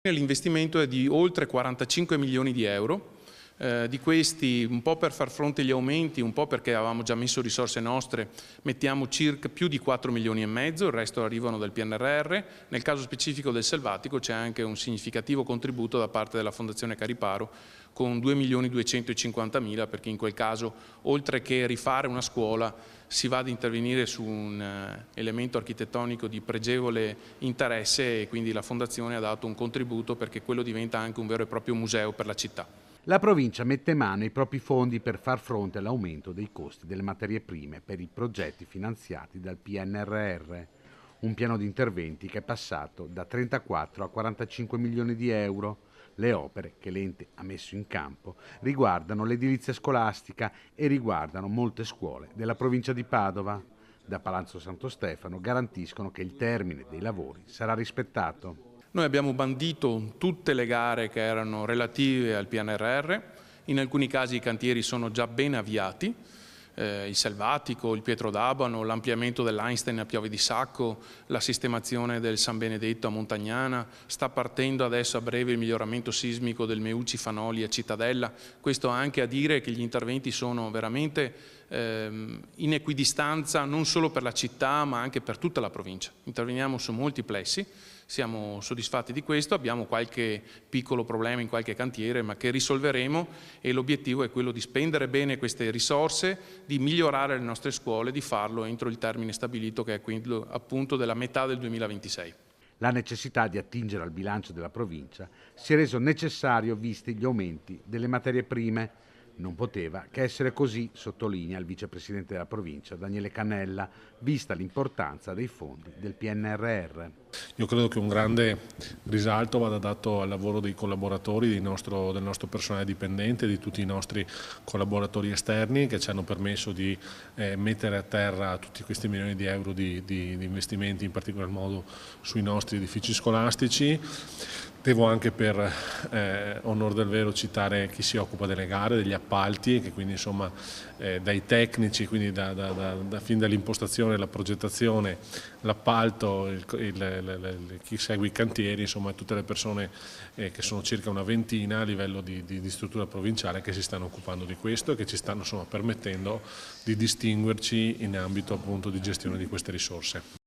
L'investimento è di oltre 45 milioni di euro, di questi un po' per far fronte agli aumenti, un po' perché avevamo già messo risorse nostre, mettiamo circa più di 4 milioni e mezzo, il resto arrivano dal PNRR. Nel caso specifico del selvatico c'è anche un significativo contributo da parte della Fondazione Cariparo con 2 milioni 250 mila, perché in quel caso oltre che rifare una scuola si va ad intervenire su un elemento architettonico di pregevole interesse e quindi la Fondazione ha dato un contributo perché quello diventa anche un vero e proprio museo per la città. La provincia mette mano ai propri fondi per far fronte all'aumento dei costi delle materie prime per i progetti finanziati dal PNRR, un piano di interventi che è passato da 34 a 45 milioni di euro. Le opere che l'ente ha messo in campo riguardano l'edilizia scolastica e riguardano molte scuole della provincia di Padova. Da Palazzo Santo Stefano garantiscono che il termine dei lavori sarà rispettato. Noi abbiamo bandito tutte le gare che erano relative al PNRR, in alcuni casi i cantieri sono già ben avviati, il Selvatico, il Pietro d'Abano, l'ampliamento dell'Einstein a Piove di Sacco, la sistemazione del San Benedetto a Montagnana, sta partendo adesso a breve il miglioramento sismico del Meucci Fanoli a Cittadella, questo anche a dire che gli interventi sono veramente in equidistanza non solo per la città ma anche per tutta la provincia. Interveniamo su molti plessi, siamo soddisfatti di questo, abbiamo qualche piccolo problema in qualche cantiere ma che risolveremo e l'obiettivo è quello di spendere bene queste risorse, di migliorare le nostre scuole, di farlo entro il termine stabilito che è quello appunto della metà del 2026. La necessità di attingere al bilancio della provincia si è reso necessario visti gli aumenti delle materie prime. Non poteva che essere così, sottolinea il vicepresidente della provincia Daniele Cannella, vista l'importanza dei fondi del PNRR. Io credo che un grande risalto vada dato al lavoro dei collaboratori, del nostro personale dipendente, di tutti i nostri collaboratori esterni che ci hanno permesso di mettere a terra tutti questi milioni di euro di investimenti, in particolar modo sui nostri edifici scolastici. Devo anche per onor del vero citare chi si occupa delle gare, degli appalti, che quindi insomma dai tecnici, quindi fin dall'impostazione, la progettazione, l'appalto, chi segue i cantieri, insomma tutte le persone che sono circa una ventina a livello di struttura provinciale che si stanno occupando di questo e che ci stanno insomma permettendo di distinguerci in ambito appunto di gestione di queste risorse.